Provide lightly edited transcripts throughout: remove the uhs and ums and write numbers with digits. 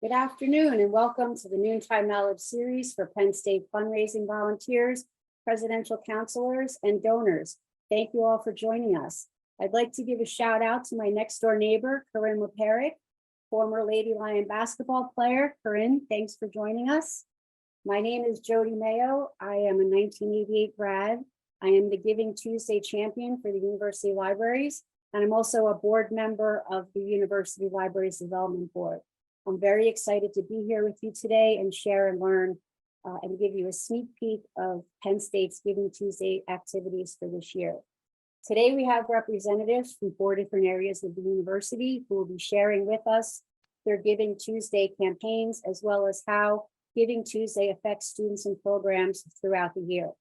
Good afternoon and welcome to the Noontime Knowledge Series for Penn State fundraising volunteers, presidential counselors, and donors. Thank you all for joining us. I'd like to give a shout out to my next door neighbor, Corinne Leperick, former Lady Lion basketball player. Corinne, thanks for joining us. My name is Jody Mayo. I am a 1988 grad. I am the Giving Tuesday champion for the University Libraries, and I'm also a board member of the University Libraries Development Board. I'm very excited to be here with you today and share and learn and give you a sneak peek of Penn State's Giving Tuesday activities for this year. Today, we have representatives from 4 different areas of the university who will be sharing with us their Giving Tuesday campaigns, as well as how Giving Tuesday affects students and programs throughout the year.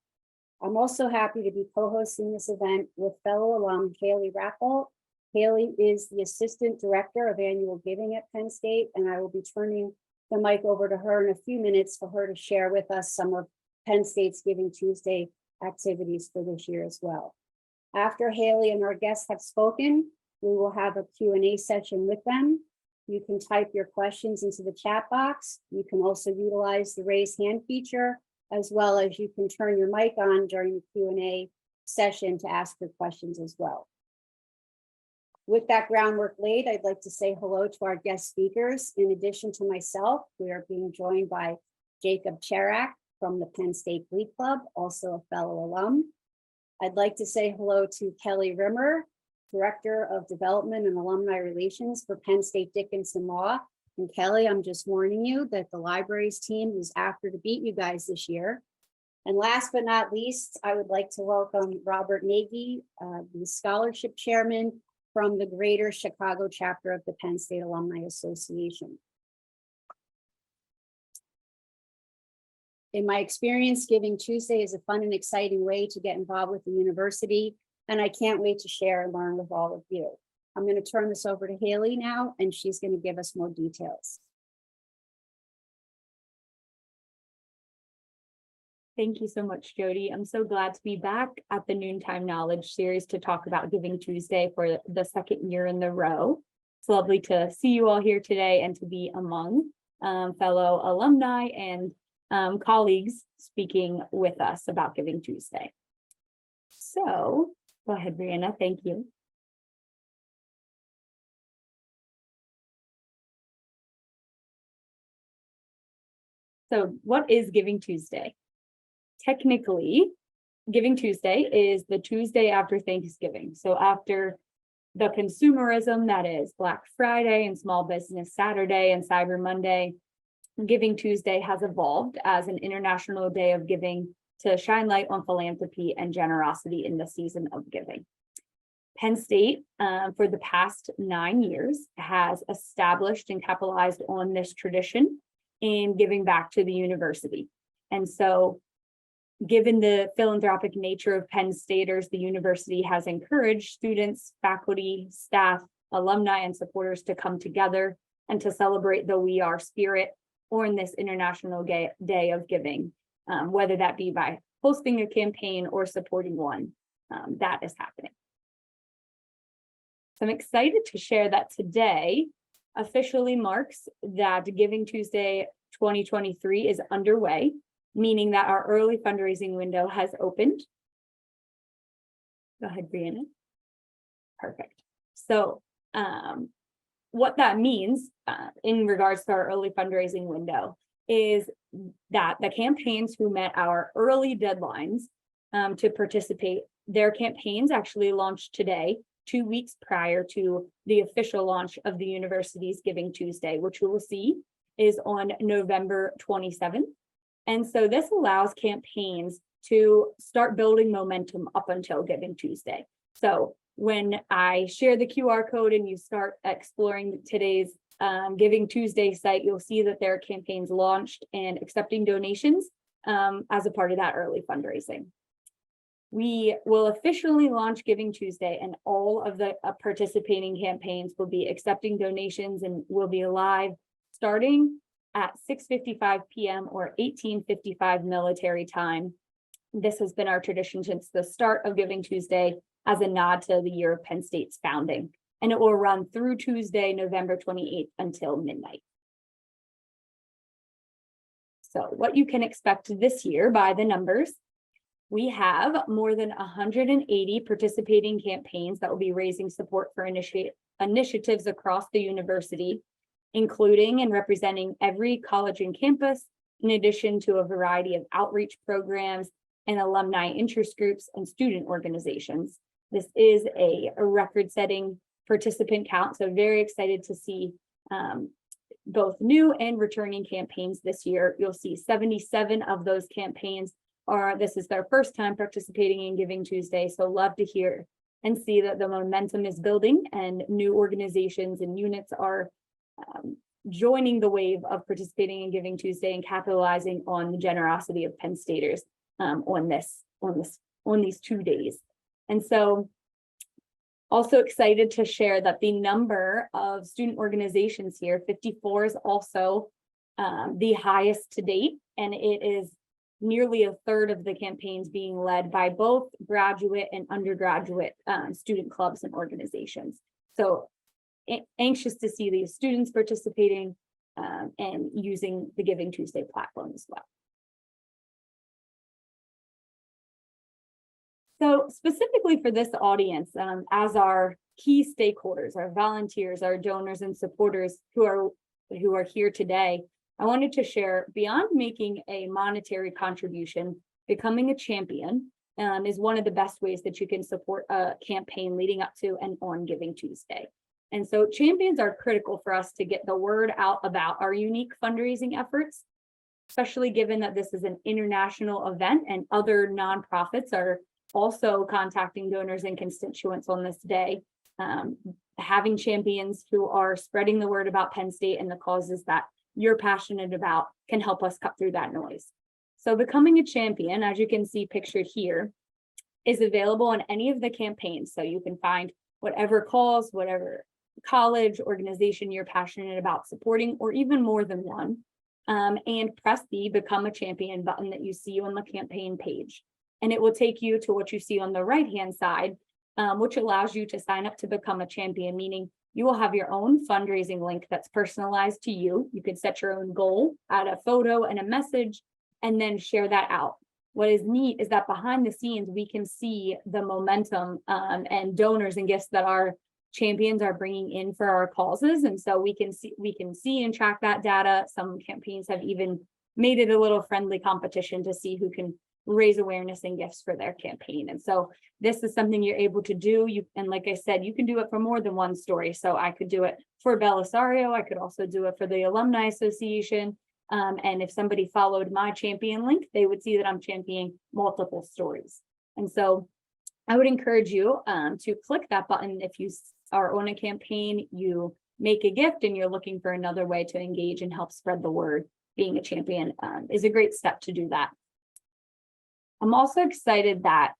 I'm also happy to be co-hosting this event with fellow alum Haley Rappel. Haley is the Assistant Director of Annual Giving at Penn State, and I will be turning the mic over to her in a few minutes for her to share with us some of Penn State's Giving Tuesday activities for this year as well. After Haley and our guests have spoken, we will have a Q&A session with them. You can type your questions into the chat box. You can also utilize the raise hand feature, as well as you can turn your mic on during the Q&A session to ask your questions as well. With that groundwork laid, I'd like to say hello to our guest speakers. In addition to myself, we are being joined by Jacob Cherak from the Penn State Glee Club, also a fellow alum. I'd like to say hello to Kelly Rimmer, Director of Development and Alumni Relations for Penn State Dickinson Law. And Kelly, I'm just warning you that the libraries team is after to beat you guys this year. And last but not least, I would like to welcome Robert Nagy, the scholarship chairman from the Greater Chicago chapter of the Penn State Alumni Association. In my experience, Giving Tuesday is a fun and exciting way to get involved with the university, and I can't wait to share and learn with all of you. I'm going to turn this over to Haley now, and she's going to give us more details. Thank you so much, Jody. I'm so glad to be back at the Noontime Knowledge Series to talk about Giving Tuesday for the second year in a row. It's lovely to see you all here today and to be among fellow alumni and colleagues speaking with us about Giving Tuesday. So go ahead, Brianna. Thank you. So what is Giving Tuesday? Technically, Giving Tuesday is the Tuesday after Thanksgiving. So after the consumerism that is Black Friday and Small Business Saturday and Cyber Monday, Giving Tuesday has evolved as an international day of giving to shine light on philanthropy and generosity in the season of giving. Penn State, for the past 9 years, has established and capitalized on this tradition in giving back to the university. And so, given the philanthropic nature of Penn Staters, the university has encouraged students, faculty, staff, alumni, and supporters to come together and to celebrate the We Are spirit on this International Day of Giving, whether that be by hosting a campaign or supporting one that is happening. So I'm excited to share that today officially marks that Giving Tuesday 2023 is underway, meaning that our early fundraising window has opened. Go ahead, Brianna. Perfect. So what that means in regards to our early fundraising window is that the campaigns who met our early deadlines to participate, their campaigns actually launched today, 2 weeks prior to the official launch of the university's Giving Tuesday, which we will see is on November 27th. And so this allows campaigns to start building momentum up until Giving Tuesday. So when I share the QR code and you start exploring today's Giving Tuesday site, you'll see that there are campaigns launched and accepting donations as a part of that early fundraising. We will officially launch Giving Tuesday, and all of the participating campaigns will be accepting donations and will be live starting at 6:55 p.m. or 18:55 military time. This has been our tradition since the start of Giving Tuesday as a nod to the year of Penn State's founding. And it will run through Tuesday, November 28th until midnight. So what you can expect this year by the numbers, we have more than 180 participating campaigns that will be raising support for initiatives across the university, including and representing every college and campus, in addition to a variety of outreach programs and alumni interest groups and student organizations. This is a record-setting participant count, so very excited to see both new and returning campaigns this year. You'll see 77 of those campaigns this is their first time participating in Giving Tuesday, so love to hear and see that the momentum is building and new organizations and units are joining the wave of participating in Giving Tuesday and capitalizing on the generosity of Penn Staters on these 2 days. And so also excited to share that the number of student organizations here, 54, is also the highest to date, and it is nearly a third of the campaigns being led by both graduate and undergraduate student clubs and organizations. So anxious to see these students participating and using the Giving Tuesday platform as well. So specifically for this audience, as our key stakeholders, our volunteers, our donors and supporters who are here today, I wanted to share, beyond making a monetary contribution, becoming a champion is one of the best ways that you can support a campaign leading up to and on Giving Tuesday. And so champions are critical for us to get the word out about our unique fundraising efforts, especially given that this is an international event and other nonprofits are also contacting donors and constituents on this day. Having champions who are spreading the word about Penn State and the causes that you're passionate about can help us cut through that noise. So becoming a champion, as you can see pictured here, is available on any of the campaigns. So you can find whatever cause, whatever college organization you're passionate about supporting, or even more than one, and press the Become a Champion button that you see on the campaign page. And it will take you to what you see on the right-hand side, which allows you to sign up to become a champion, meaning you will have your own fundraising link that's personalized to you. You can set your own goal, add a photo and a message, and then share that out. What is neat is that behind the scenes, we can see the momentum and donors and gifts that our champions are bringing in for our causes. And so we can see and track that data. Some campaigns have even made it a little friendly competition to see who can raise awareness and gifts for their campaign. And so this is something you're able to do. And like I said, you can do it for more than one story. So I could do it for Belisario. I could also do it for the Alumni Association. And if somebody followed my champion link, they would see that I'm championing multiple stories. And so I would encourage you to click that button if you are on a campaign, you make a gift and you're looking for another way to engage and help spread the word. Being a champion is a great step to do that. I'm also excited that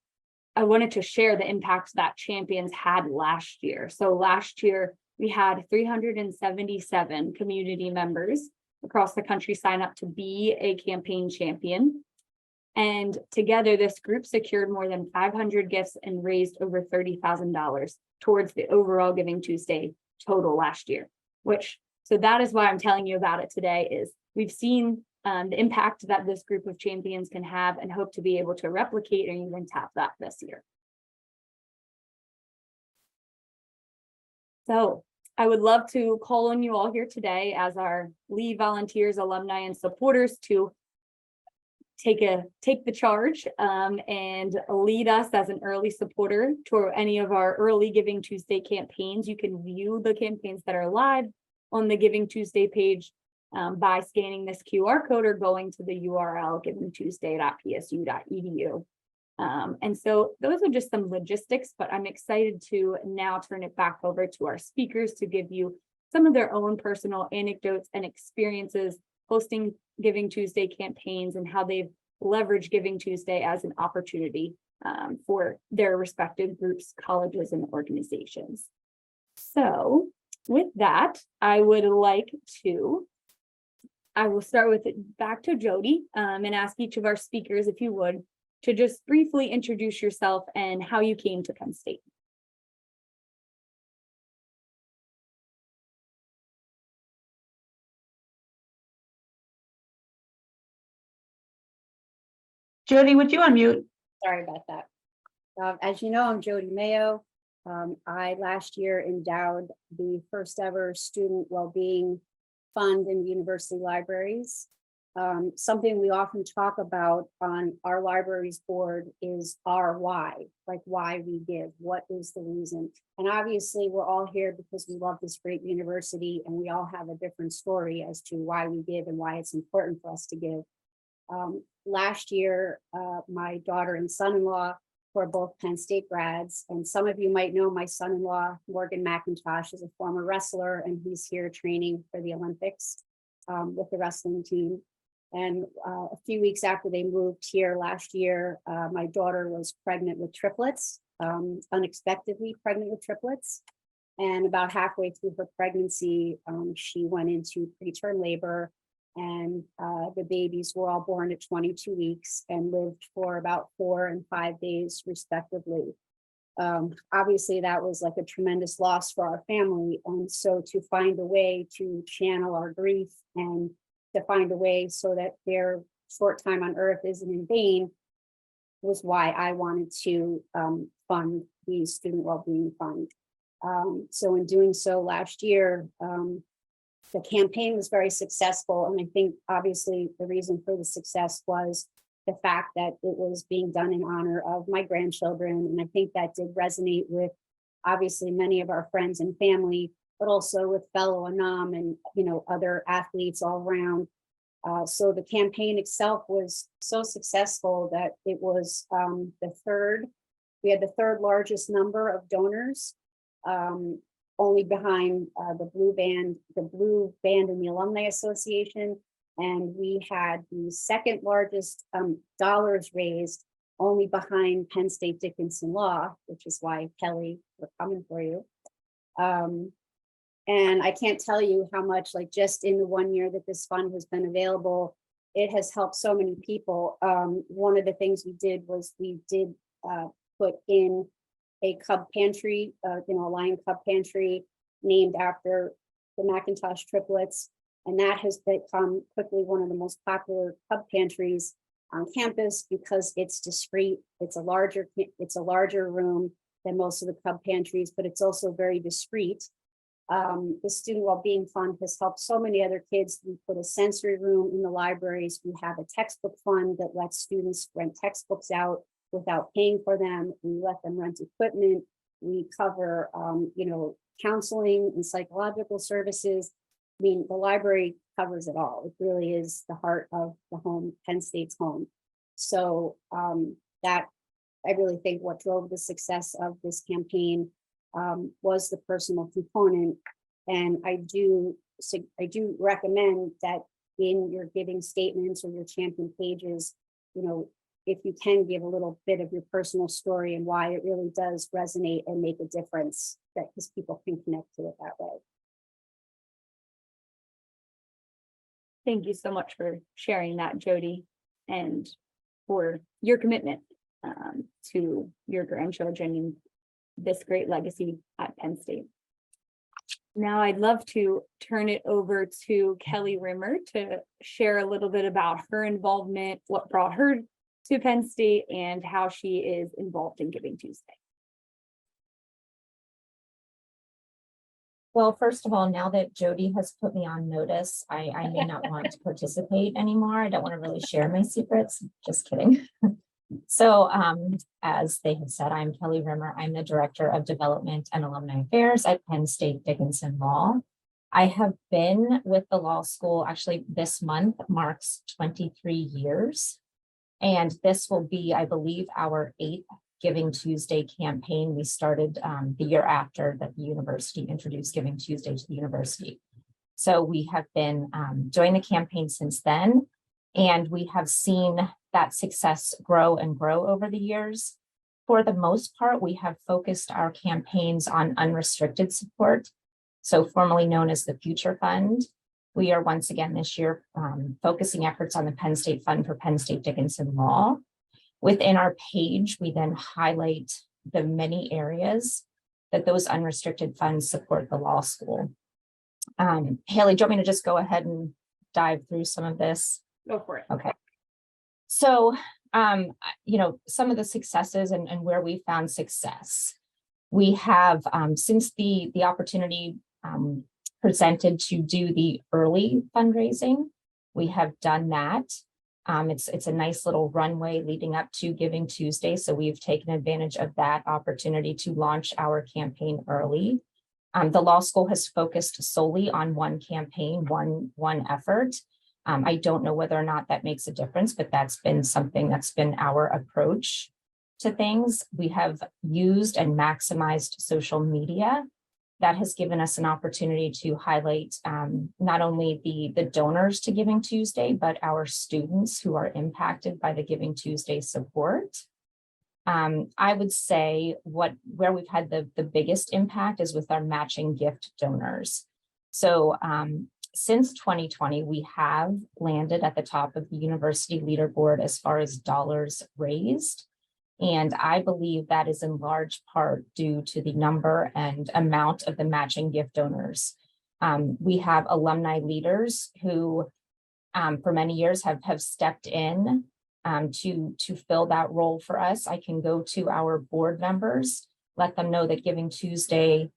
I wanted to share the impact that champions had last year. So last year, we had 377 community members across the country sign up to be a campaign champion. And together, this group secured more than 500 gifts and raised over $30,000 towards the overall Giving Tuesday total last year, so that is why I'm telling you about it today, is we've seen the impact that this group of champions can have and hope to be able to replicate and even tap that this year. So I would love to call on you all here today as our lead volunteers, alumni, and supporters to take the charge and lead us as an early supporter to any of our early Giving Tuesday campaigns. You can view the campaigns that are live on the Giving Tuesday page by scanning this QR code or going to the URL givingtuesday.psu.edu. And so those are just some logistics, but I'm excited to now turn it back over to our speakers to give you some of their own personal anecdotes and experiences hosting Giving Tuesday campaigns and how they've leveraged Giving Tuesday as an opportunity for their respective groups, colleges, and organizations. So with that, I will start with it back to Jody and ask each of our speakers, if you would, to just briefly introduce yourself and how you came to Penn State. Jody, would you unmute? Sorry about that. As you know, I'm Jody Mayo. I last year endowed the first ever student well-being fund in university libraries. Something we often talk about on our libraries board is our why, like why we give, what is the reason? And obviously we're all here because we love this great university and we all have a different story as to why we give and why it's important for us to give. Last year, my daughter and son-in-law were both Penn State grads, and some of you might know my son-in-law, Morgan McIntosh, is a former wrestler, and he's here training for the Olympics with the wrestling team. And a few weeks after they moved here last year, my daughter was pregnant with triplets, unexpectedly pregnant with triplets. And about halfway through her pregnancy, she went into preterm labor, and the babies were all born at 22 weeks and lived for about 4 and 5 days respectively. Obviously that was like a tremendous loss for our family. And so to find a way to channel our grief and to find a way so that their short time on earth isn't in vain was why I wanted to fund the student wellbeing fund. So in doing so last year, the campaign was very successful. And I think obviously the reason for the success was the fact that it was being done in honor of my grandchildren. And I think that did resonate with obviously many of our friends and family, but also with fellow Anam and, you know, other athletes all around. So the campaign itself was so successful that it was we had the third largest number of donors, only behind the Blue Band and the Alumni Association. And we had the second largest dollars raised, only behind Penn State Dickinson Law, which is why, Kelly, we're coming for you. And I can't tell you how much, like just in the 1 year that this fund has been available, it has helped so many people. One of the things we did was we did put in a cub pantry, a Lion Cub pantry named after the McIntosh triplets. And that has become quickly one of the most popular cub pantries on campus because it's discreet. It's a larger room than most of the cub pantries, but it's also very discreet. The Student Wellbeing Fund has helped so many other kids. We put a sensory room in the libraries. We have a textbook fund that lets students rent textbooks out without paying for them. We let them rent equipment. We cover, counseling and psychological services. I mean, the library covers it all. It really is the heart of the home, Penn State's home. So that I really think what drove the success of this campaign was the personal component. And I do recommend that in your giving statements or your champion pages, if you can give a little bit of your personal story and why it really does resonate and make a difference, that because people can connect to it that way. Thank you so much for sharing that, Jody, and for your commitment to your grandchildren and this great legacy at Penn State. Now I'd love to turn it over to Kelly Rimmer to share a little bit about her involvement, what brought her to Penn State, and how she is involved in GivingTuesday. Well, first of all, now that Jody has put me on notice, I may not want to participate anymore. I don't want to really share my secrets. Just kidding. So as they have said, I'm Kelly Rimmer. I'm the Director of Development and Alumni Affairs at Penn State Dickinson Law. I have been with the law school, actually this month marks 23 years. And this will be, I believe, our 8th Giving Tuesday campaign. We started the year after that the university introduced Giving Tuesday to the university. So we have been doing the campaign since then, and we have seen that success grow and grow over the years. For the most part, we have focused our campaigns on unrestricted support, so formerly known as the Future Fund. We are once again this year focusing efforts on the Penn State Fund for Penn State Dickinson Law. Within our page, we then highlight the many areas that those unrestricted funds support the law school. Haley, do you want me to just go ahead and dive through some of this? Go for it. Okay. So some of the successes and where we found success. We have, since the opportunity presented to do the early fundraising, we have done that. It's a nice little runway leading up to Giving Tuesday. So we've taken advantage of that opportunity to launch our campaign early. The law school has focused solely on one campaign, one effort. I don't know whether or not that makes a difference, but that's been something that's been our approach to things. We have used and maximized social media. That has given us an opportunity to highlight not only the donors to Giving Tuesday, but our students who are impacted by the Giving Tuesday support. I would say where we've had the biggest impact is with our matching gift donors. So since 2020, we have landed at the top of the university leaderboard as far as dollars raised. And I believe that is in large part due to the number and amount of the matching gift donors. We have alumni leaders who for many years have stepped in to fill that role for us. I can go to our board members, let them know that Giving Tuesday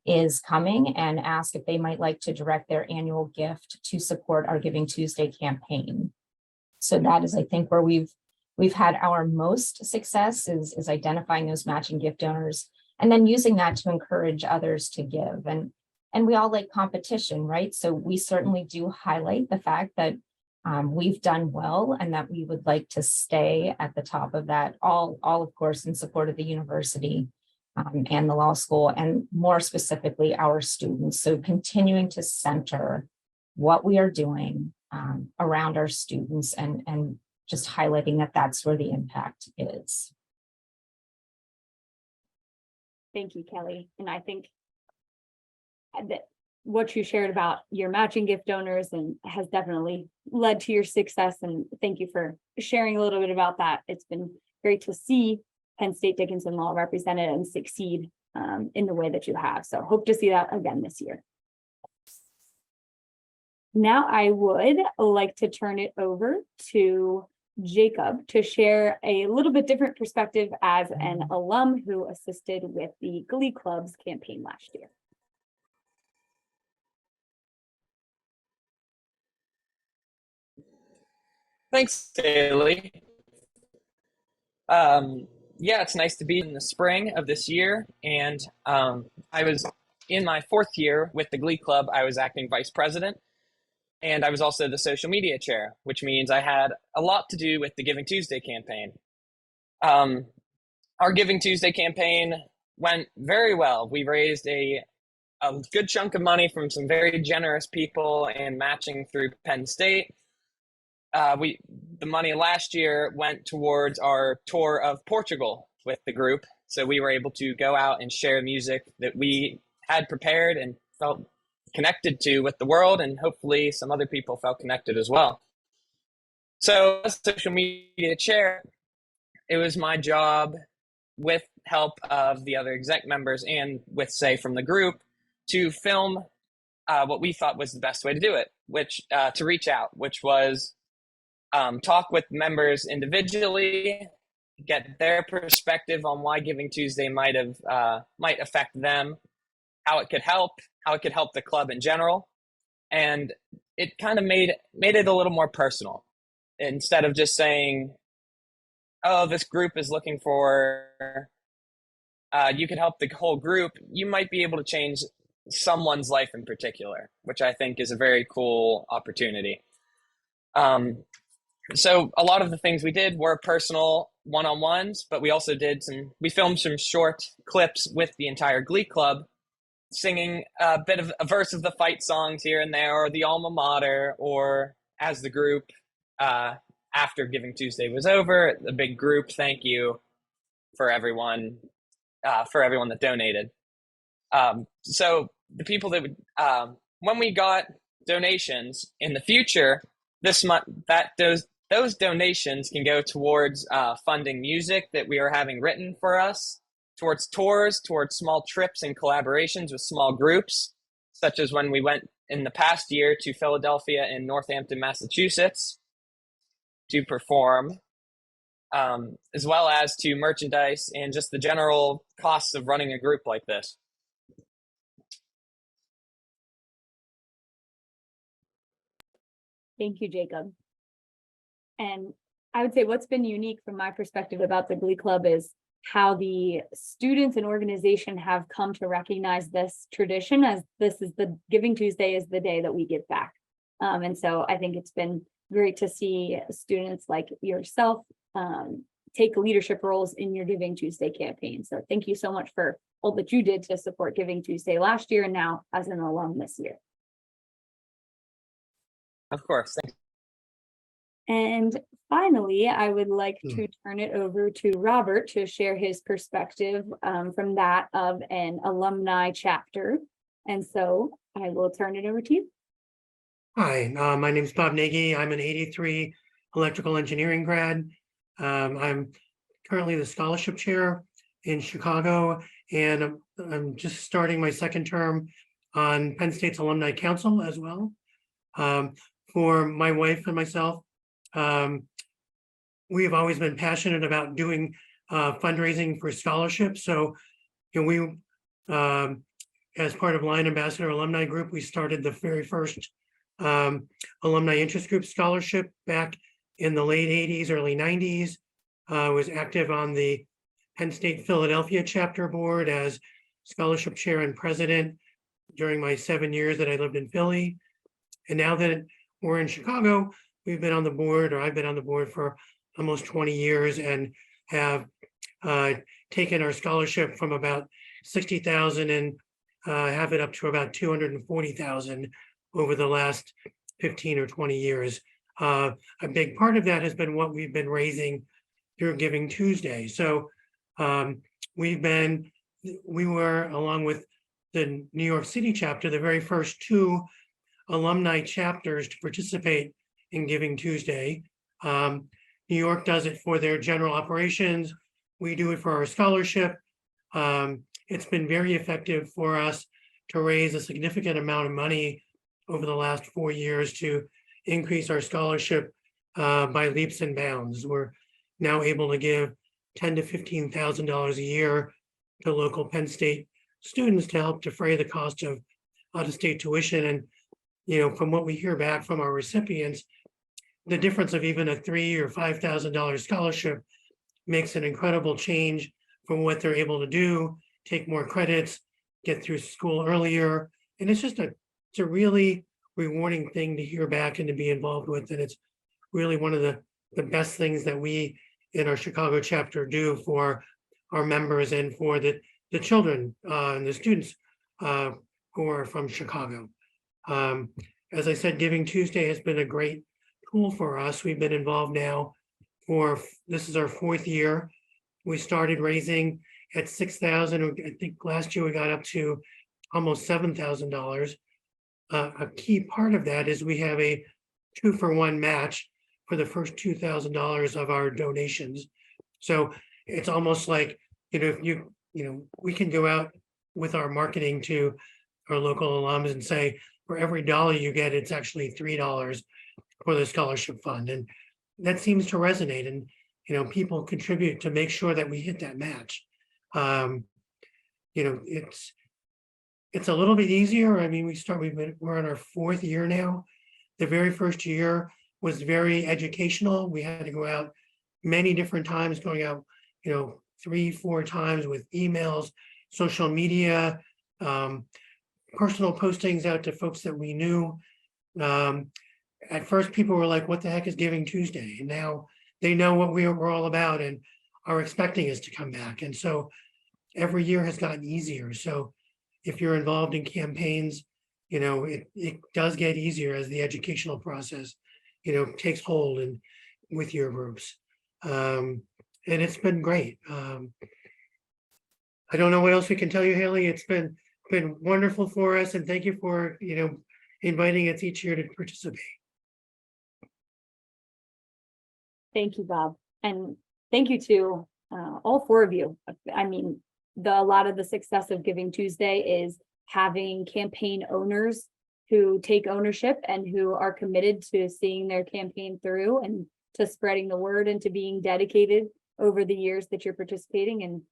is coming, and ask if they might like to direct their annual gift to support our Giving Tuesday campaign. So that is, I think, where we've had our most success is identifying those matching gift donors and then using that to encourage others to give. And we all like competition, right? So we certainly do highlight the fact that we've done well and that we would like to stay at the top of that, all of course, in support of the university and the law school, and more specifically, our students. So continuing to center what we are doing around our students and just highlighting that that's where the impact is. Thank you, Kelly. And I think that what you shared about your matching gift donors and has definitely led to your success. And thank you for sharing a little bit about that. It's been great to see Penn State Dickinson Law represented and succeed in the way that you have. So hope to see that again this year. Now I would like to turn it over to Jacob to share a little bit different perspective as an alum who assisted with the Glee Club's campaign last year. Thanks, Haley. Yeah, it's nice to be in the spring of this year. And I was in my 4th year with the Glee Club. I was acting vice president. And I was also the social media chair, which means I had a lot to do with the Giving Tuesday campaign. Our Giving Tuesday campaign went very well. We raised a good chunk of money from some very generous people and matching through Penn State. The money last year went towards our tour of Portugal with the group. So we were able to go out and share music that we had prepared and felt connected to with the world, and hopefully some other people felt connected as well. So as social media chair, it was my job, with help of the other exec members and with say from the group, to film what we thought was the best way to do it, which to reach out, which was talk with members individually, get their perspective on why Giving Tuesday might affect them, how it could help the club in general. And it kind of made it a little more personal. Instead of just saying, oh, this group is looking for, you could help the whole group, you might be able to change someone's life in particular, which I think is a very cool opportunity. So a lot of the things we did were personal one-on-ones, but we also we filmed some short clips with the entire Glee Club, singing a bit of a verse of the fight songs here and there, or the alma mater, or as the group, after Giving Tuesday was over, the big group thank you for everyone that donated. So the people that would, when we got donations in the future, this month, those donations can go towards funding music that we are having written for us, towards tours, towards small trips and collaborations with small groups, such as when we went in the past year to Philadelphia and Northampton, Massachusetts to perform. as well as to merchandise and just the general costs of running a group like this. Thank you, Jacob. And I would say what's been unique from my perspective about the Glee Club is how the students and organization have come to recognize this tradition as this is the Giving Tuesday is the day that we give back. And so I think it's been great to see students like yourself take leadership roles in your Giving Tuesday campaign. So thank you so much for all that you did to support Giving Tuesday last year and now as an alum this year. Of course. Thanks. And finally, I would like to turn it over to Robert to share his perspective from that of an alumni chapter. And so I will turn it over to you. Hi, my name is Bob Nagy. I'm an 83 electrical engineering grad. I'm currently the scholarship chair in Chicago, and I'm just starting my second term on Penn State's Alumni Council as well. For my wife and myself, we have always been passionate about doing fundraising for scholarships. So, we, as part of Lion Ambassador Alumni Group, we started the very first alumni interest group scholarship back in the late 80s, early 90s. Was active on the Penn State Philadelphia chapter board as scholarship chair and president during my 7 years that I lived in Philly. And now that we're in Chicago, we've been on the board, or I've been on the board for almost 20 years and have taken our scholarship from about 60,000 and have it up to about 240,000 over the last 15 or 20 years. A big part of that has been what we've been raising through Giving Tuesday. So we were, along with the New York City chapter, the very first two alumni chapters to participate in Giving Tuesday. New York does it for their general operations. We do it for our scholarship. It's been very effective for us to raise a significant amount of money over the last 4 years to increase our scholarship by leaps and bounds. We're now able to give $10,000 to $15,000 a year to local Penn State students to help defray the cost of out-of-state tuition. And from what we hear back from our recipients, the difference of even a $3,000 or $5,000 scholarship makes an incredible change from what they're able to do, take more credits, get through school earlier. And it's just it's a really rewarding thing to hear back and to be involved with. And it's really one of the best things that we in our Chicago chapter do for our members and for the children and the students who are from Chicago. As I said, Giving Tuesday has been a great tool for us. We've been involved now this is our 4th year. We started raising at 6,000. I think last year we got up to almost $7,000. A key part of that is we have a 2-for-1 match for the first $2,000 of our donations. So it's almost like, if we can go out with our marketing to our local alums and say, for every dollar you get, it's actually $3 for the scholarship fund. And that seems to resonate. And, people contribute to make sure that we hit that match. It's a little bit easier. I mean, we're on our 4th year now. The very first year was very educational. We had to go out many different times, going out, 3-4 times with emails, social media, personal postings out to folks that we knew. At first, people were like, what the heck is Giving Tuesday? And now they know what we're all about and are expecting us to come back. And so every year has gotten easier. So if you're involved in campaigns, it does get easier as the educational process, takes hold and with your groups. And it's been great. I don't know what else we can tell you, Haley. It's been wonderful for us. And thank you for, inviting us each year to participate. Thank you, Bob. And thank you to all 4 of you. I mean, a lot of the success of Giving Tuesday is having campaign owners who take ownership and who are committed to seeing their campaign through and to spreading the word and to being dedicated over the years that you're participating, and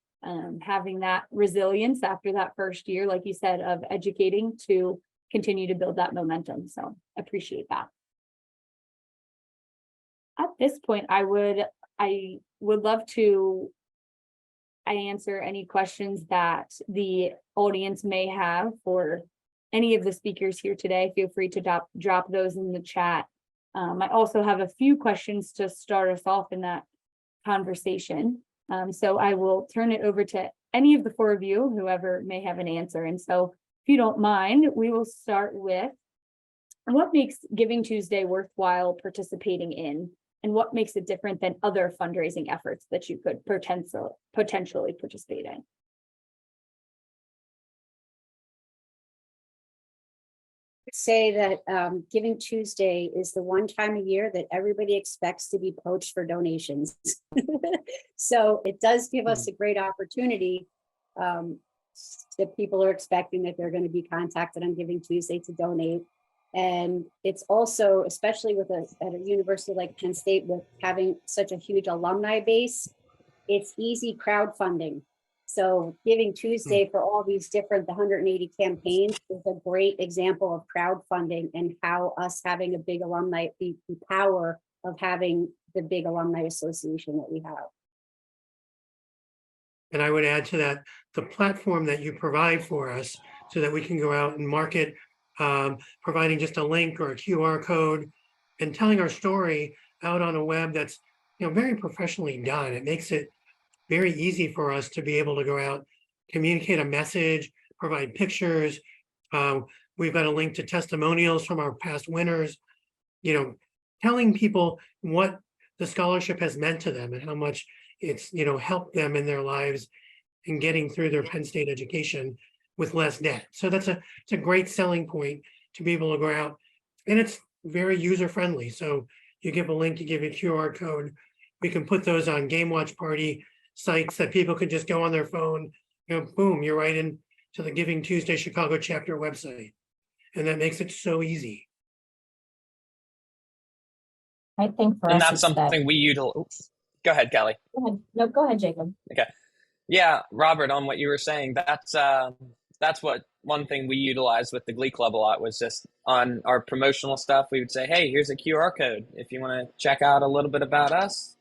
having that resilience after that first year, like you said, of educating to continue to build that momentum. So appreciate that. At this point, I would love to answer any questions that the audience may have for any of the speakers here today. Feel free to drop those in the chat. I also have a few questions to start us off in that conversation. So I will turn it over to any of the four of you, whoever may have an answer. And so if you don't mind, we will start with what makes Giving Tuesday worthwhile participating in, and what makes it different than other fundraising efforts that you could potentially participate in. Say that Giving Tuesday is the one time a year that everybody expects to be poached for donations. So it does give us a great opportunity that people are expecting that they're going to be contacted on Giving Tuesday to donate. And it's also, especially with at a university like Penn State, with having such a huge alumni base, it's easy crowdfunding. So Giving Tuesday for all these different, the 180 campaigns is a great example of crowdfunding and how us having a big alumni, the power of having the big alumni association that we have. And I would add to that, the platform that you provide for us so that we can go out and market, providing just a link or a QR code and telling our story out on a web that's, very professionally done. It makes it very easy for us to be able to go out, communicate a message, provide pictures. We've got a link to testimonials from our past winners, telling people what the scholarship has meant to them and how much it's, helped them in their lives in getting through their Penn State education with less debt. So it's a great selling point to be able to go out, and it's very user friendly. So you give a link, you give a QR code. We can put those on Game Watch Party sites that people can just go on their phone, boom, you're right into the Giving Tuesday Chicago chapter website. And that makes it so easy. I think for And us, that's it's something we utilize. Go ahead, Kelly. Go ahead. No, go ahead, Jacob. Okay. Yeah, Robert, on what you were saying, that's what one thing we utilized with the Glee Club a lot was just on our promotional stuff. We would say, hey, here's a QR code. If you want to check out a little bit about us,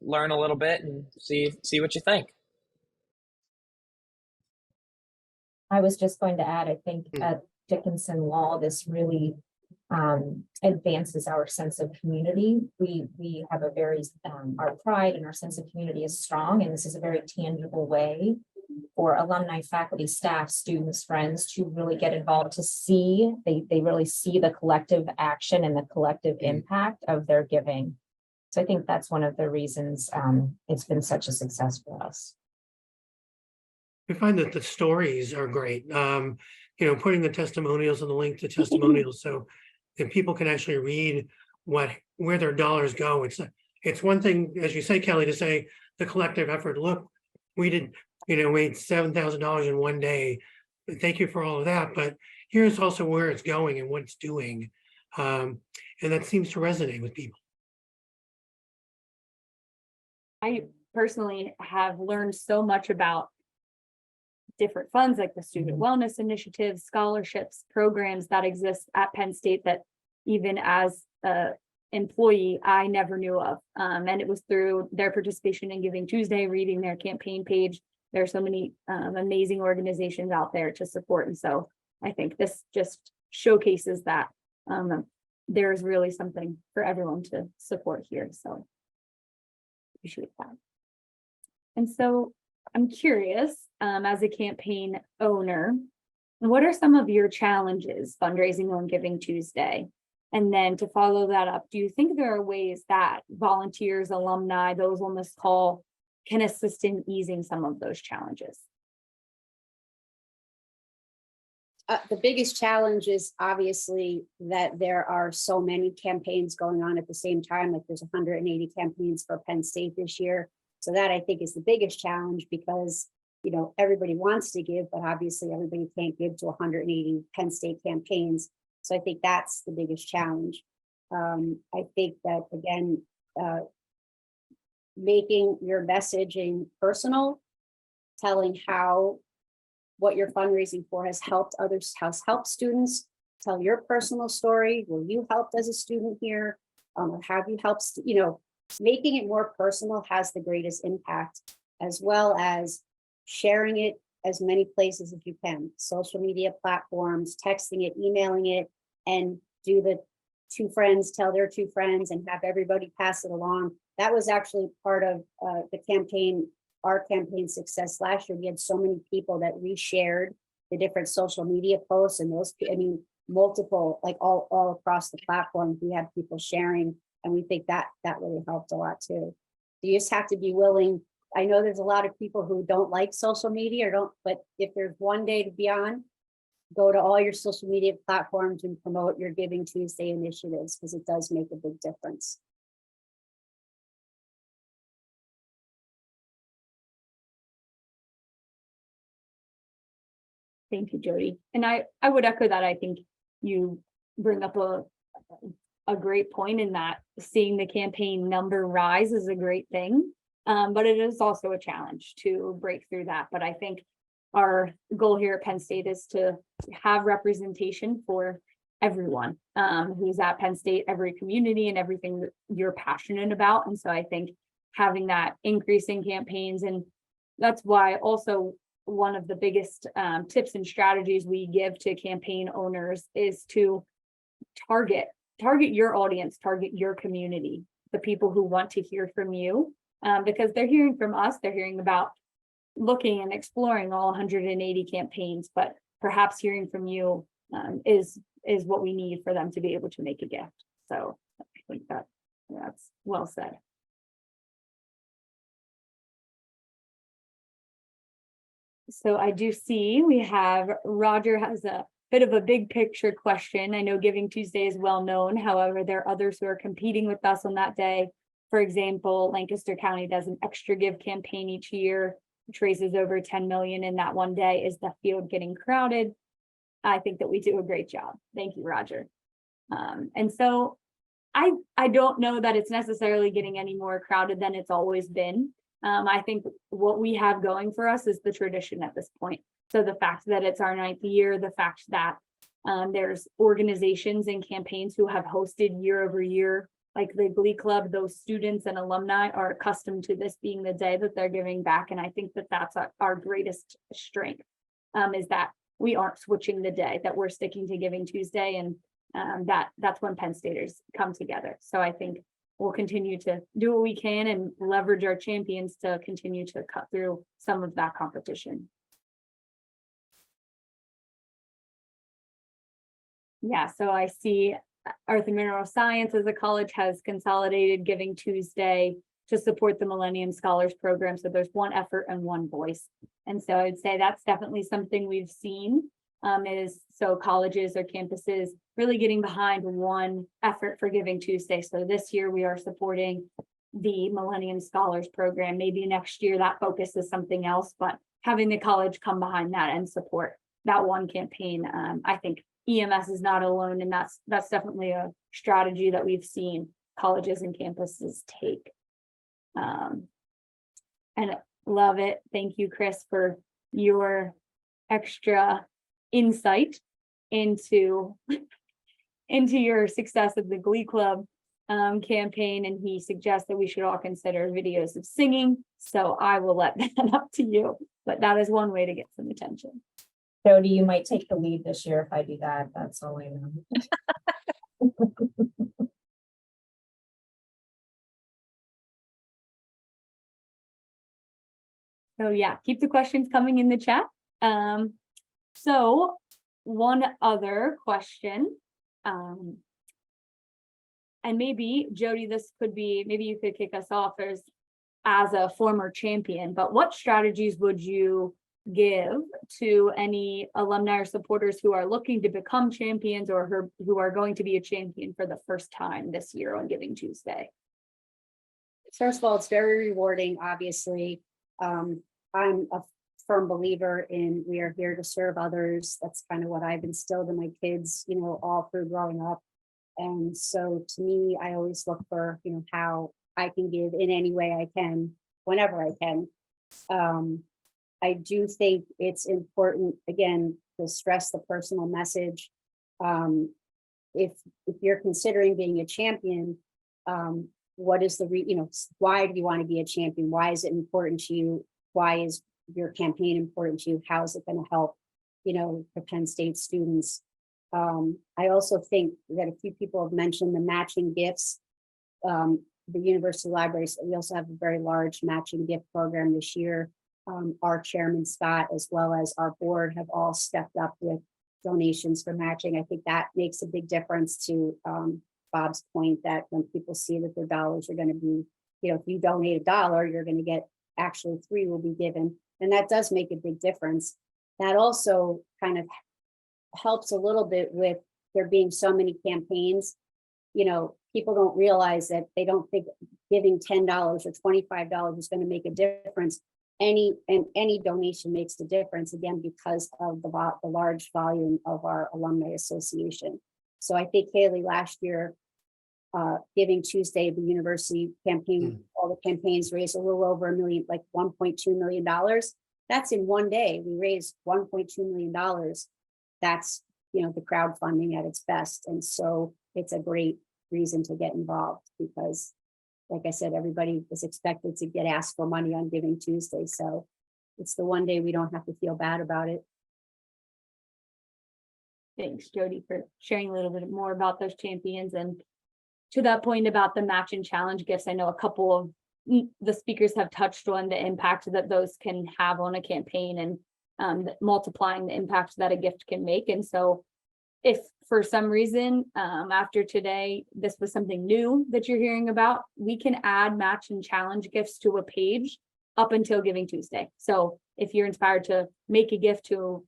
learn a little bit and see what you think. I was just going to add, I think at Dickinson Law, this really advances our sense of community. We have a very, our pride and our sense of community is strong, and this is a very tangible way for alumni, faculty, staff, students, friends to really get involved, to see, they really see the collective action and the collective impact of their giving. So I think that's one of the reasons it's been such a success for us. We find that the stories are great. Putting the testimonials and the link to testimonials so that people can actually read where their dollars go. It's one thing, as you say, Kelly, to say the collective effort. Look, we did, made $7,000 in one day. Thank you for all of that. But here's also where it's going and what it's doing. And that seems to resonate with people. I personally have learned so much about different funds like the student wellness initiatives, scholarships, programs that exist at Penn State that even as an employee, I never knew of. And it was through their participation in Giving Tuesday, reading their campaign page. There are so many amazing organizations out there to support. And so I think this just showcases that there's really something for everyone to support here. So appreciate that. And so I'm curious, as a campaign owner, what are some of your challenges fundraising on Giving Tuesday? And then to follow that up, do you think there are ways that volunteers, alumni, those on this call can assist in easing some of those challenges? The biggest challenge is obviously that there are so many campaigns going on at the same time. Like there's 180 campaigns for Penn State this year. So that I think is the biggest challenge because, everybody wants to give, but obviously everybody can't give to 180 Penn State campaigns. So I think that's the biggest challenge. I think that, again, making your messaging personal, telling how what you're fundraising for has helped others, has helped students, tell your personal story, where you helped as a student here, or have you helped, making it more personal has the greatest impact, as well as sharing it as many places as you can, social media platforms, texting it, emailing it, and do the 2 friends tell their 2 friends and have everybody pass it along. That was actually part of the campaign, our campaign success last year. We had so many people that reshared the different social media posts, and those, multiple, like all across the platform, we had people sharing, and we think that really helped a lot too. You just have to be willing. I know there's a lot of people who don't like social media but if there's one day to be on, go to all your social media platforms and promote your Giving Tuesday initiatives, because it does make a big difference. Thank you, Jody. And I would echo that. I think you bring up a great point in that seeing the campaign number rise is a great thing. But it is also a challenge to break through that. But I think our goal here at Penn State is to have representation for everyone who's at Penn State, every community and everything that you're passionate about. And so I think having that increase in campaigns, and that's why also one of the biggest tips and strategies we give to campaign owners is to target your audience, target your community, the people who want to hear from you, because they're hearing from us, they're hearing about looking and exploring all 180 campaigns, but perhaps hearing from you is what we need for them to be able to make a gift. So I think that's well said. So I do see we have Roger has a bit of a big picture question. I know Giving Tuesday is well known. However, there are others who are competing with us on that day. For example, Lancaster County does an extra give campaign each year, which raises over 10 million in that one day. Is the field getting crowded? I think that we do a great job. Thank you, Roger. And so I don't know that it's necessarily getting any more crowded than it's always been. I think what we have going for us is the tradition at this point. So the fact that it's our 9th year, the fact that there's organizations and campaigns who have hosted year over year, like the Glee Club, those students and alumni are accustomed to this being the day that they're giving back. And I think that that's our greatest strength, is that we aren't switching the day, that we're sticking to Giving Tuesday, and that's when Penn Staters come together. So I think we'll continue to do what we can and leverage our champions to continue to cut through some of that competition. Yeah, so I see Earth and Mineral Science as a college has consolidated Giving Tuesday to support the Millennium Scholars Program. So there's one effort and one voice. And so I'd say that's definitely something we've seen, is so colleges or campuses really getting behind one effort for Giving Tuesday. So this year we are supporting the Millennium Scholars Program. Maybe next year that focus is something else, but having the college come behind that and support that one campaign, I think EMS is not alone, and that's definitely a strategy that we've seen colleges and campuses take. And love it. Thank you, Chris, for your extra insight into your success of the Glee Club campaign. And he suggests that we should all consider videos of singing. So I will let that up to you, but that is one way to get some attention. Jody, you might take the lead this year if I do that. That's all I know. So yeah, keep the questions coming in the chat. So one other question, and maybe Jody, this could be, maybe you could kick us off as a former champion, but what strategies would you give to any alumni or supporters who are looking to become champions, or who are going to be a champion for the first time this year on Giving Tuesday? First of all, it's very rewarding, obviously. I'm a firm believer in we are here to serve others. That's kind of what I've instilled in my kids, all through growing up. And so to me, I always look for, how I can give in any way I can, whenever I can. I do think it's important, again, to stress the personal message. If you're considering being a champion, what is why do you want to be a champion? Why is it important to you? Why is your campaign important to you? How is it going to help, the Penn State students? I also think that a few people have mentioned the matching gifts. The university libraries, we also have a very large matching gift program this year. Our chairman, Scott, as well as our board have all stepped up with donations for matching. I think that makes a big difference to Bob's point that when people see that their dollars are going to be, if you donate $1, you're going to get actually 3 will be given. And that does make a big difference. That also kind of helps a little bit with there being so many campaigns. People don't realize that they don't think giving $10 or $25 is going to make a difference. Any donation makes the difference, again, because of the large volume of our alumni association. So I think, Haley, last year, GivingTuesday, the university campaign, all the campaigns raised a little over $1 million, like $1.2 million. That's in one day. We raised $1.2 million. That's, the crowdfunding at its best. And so it's a great reason to get involved because, like I said, everybody is expected to get asked for money on GivingTuesday. So it's the one day we don't have to feel bad about it. Thanks, Jody, for sharing a little bit more about those champions. And to that point about the match and challenge gifts, I know a couple of the speakers have touched on the impact that those can have on a campaign and multiplying the impact that a gift can make. And so if for some reason after today, this was something new that you're hearing about, we can add match and challenge gifts to a page up until GivingTuesday. So if you're inspired to make a gift to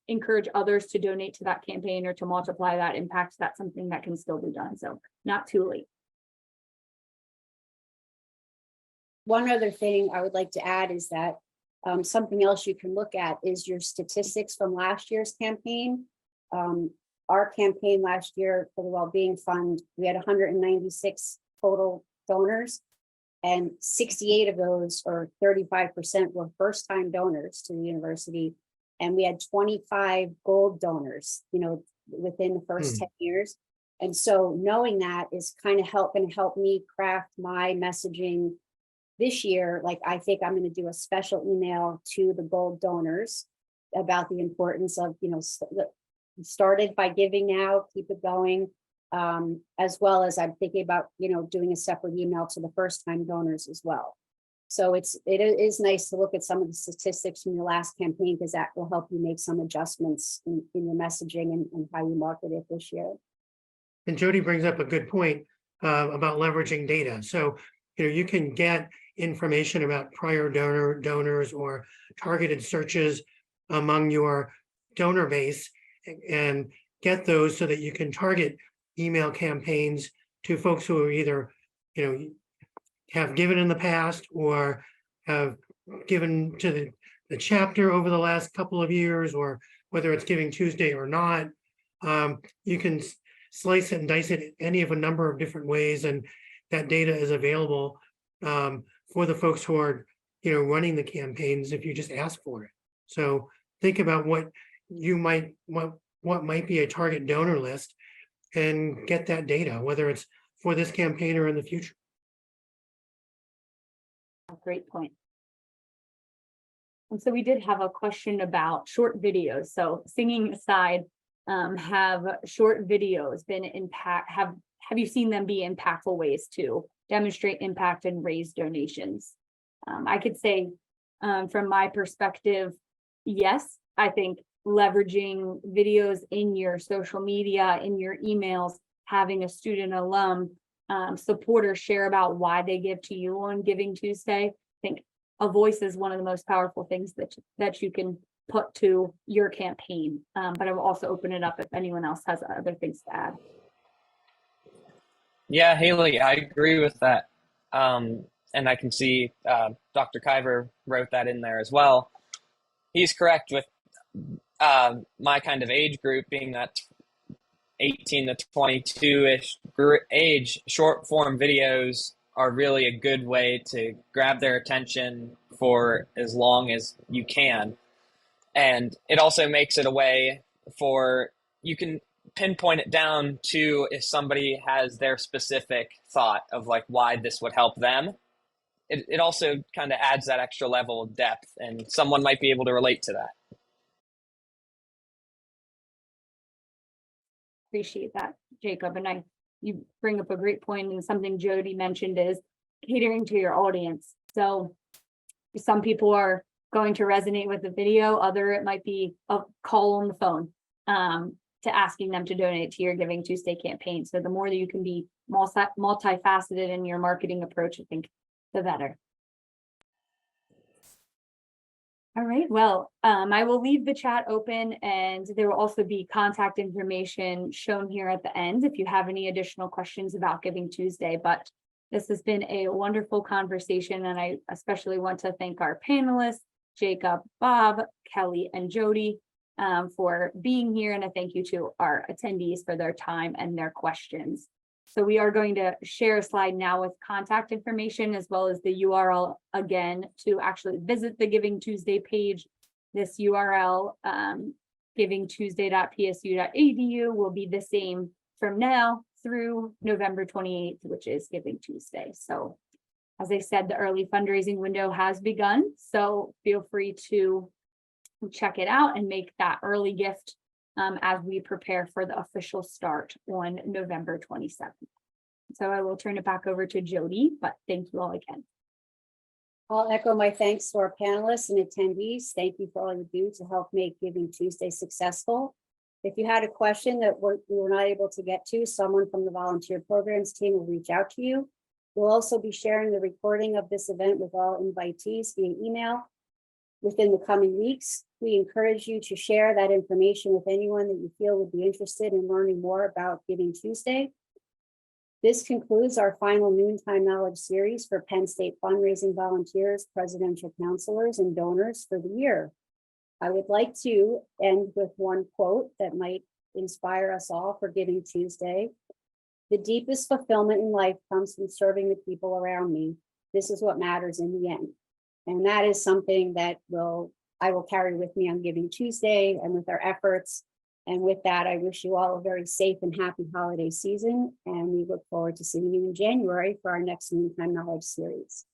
encourage others to donate to that campaign or to multiply that impact, that's something that can still be done. So not too late. One other thing I would like to add is that something else you can look at is your statistics from last year's campaign. Our campaign last year for the Wellbeing Fund, we had 196 total donors, and 68 of those, or 35%, were first-time donors to the university. And we had 25 gold donors, within the first 10 years. And so knowing that is kind of going to help me craft my messaging this year. Like, I think I'm going to do a special email to the gold donors about the importance of, started by giving now, keep it going, as well as I'm thinking about, doing a separate email to the first time donors as well. So it is nice to look at some of the statistics from your last campaign, because that will help you make some adjustments in your messaging and how you market it this year. And Jody brings up a good point about leveraging data. So, you can get information about prior donors or targeted searches among your donor base and get those so that you can target email campaigns to folks who are either, have given in the past or have given to the chapter over the last couple of years, or whether it's GivingTuesday or not. You can slice it and dice it any of a number of different ways, and that data is available for the folks who are, running the campaigns if you just ask for it. So think about what might be a target donor list and get that data, whether it's for this campaign or in the future. Great point. And so we did have a question about short videos. So singing aside, have short videos been have you seen them be impactful ways to demonstrate impact and raise donations? I could say from my perspective, yes. I think leveraging videos in your social media, in your emails, having a student alum supporters share about why they give to you on GivingTuesday. I think a voice is one of the most powerful things that you can put to your campaign. But I will also open it up if anyone else has other things to add. Yeah, Haley, I agree with that. And I can see Dr. Kiver wrote that in there as well. he's correct with my kind of age group being that 18 to 22-ish age. Short form videos are really a good way to grab their attention for as long as you can. And it also makes it a way for you can pinpoint it down to if somebody has their specific thought of like why this would help them. It also kind of adds that extra level of depth, and someone might be able to relate to that. Appreciate that, Jacob. And you bring up a great point, and something Jody mentioned is catering to your audience. So some people are going to resonate with the video, it might be a call on the phone to asking them to donate to your Giving Tuesday campaign. So the more that you can be multifaceted in your marketing approach, I think the better. All right, well, I will leave the chat open, and there will also be contact information shown here at the end if you have any additional questions about Giving Tuesday. But this has been a wonderful conversation, and I especially want to thank our panelists, Jacob, Bob, Kelly, and Jody, for being here, and a thank you to our attendees for their time and their questions. So we are going to share a slide now with contact information as well as the URL again to actually visit the Giving Tuesday page. This URL, givingtuesday.psu.edu, will be the same from now through November 28th, which is Giving Tuesday. So as I said, the early fundraising window has begun, so feel free to check it out and make that early gift as we prepare for the official start on November 27th. So I will turn it back over to Jody, but thank you all again. I'll echo my thanks to our panelists and attendees. Thank you for all you do to help make Giving Tuesday successful. If you had a question that we were not able to get to, someone from the volunteer programs team will reach out to you. We'll also be sharing the recording of this event with all invitees via email within the coming weeks. We encourage you to share that information with anyone that you feel would be interested in learning more about Giving Tuesday. This concludes our final Noontime Knowledge series for Penn State fundraising volunteers, presidential counselors, and donors for the year. I would like to end with one quote that might inspire us all for Giving Tuesday. "The deepest fulfillment in life comes from serving the people around me. This is what matters in the end." And that is something that I will carry with me on Giving Tuesday and with our efforts. And with that, I wish you all a very safe and happy holiday season. And we look forward to seeing you in January for our next Noontime Knowledge series.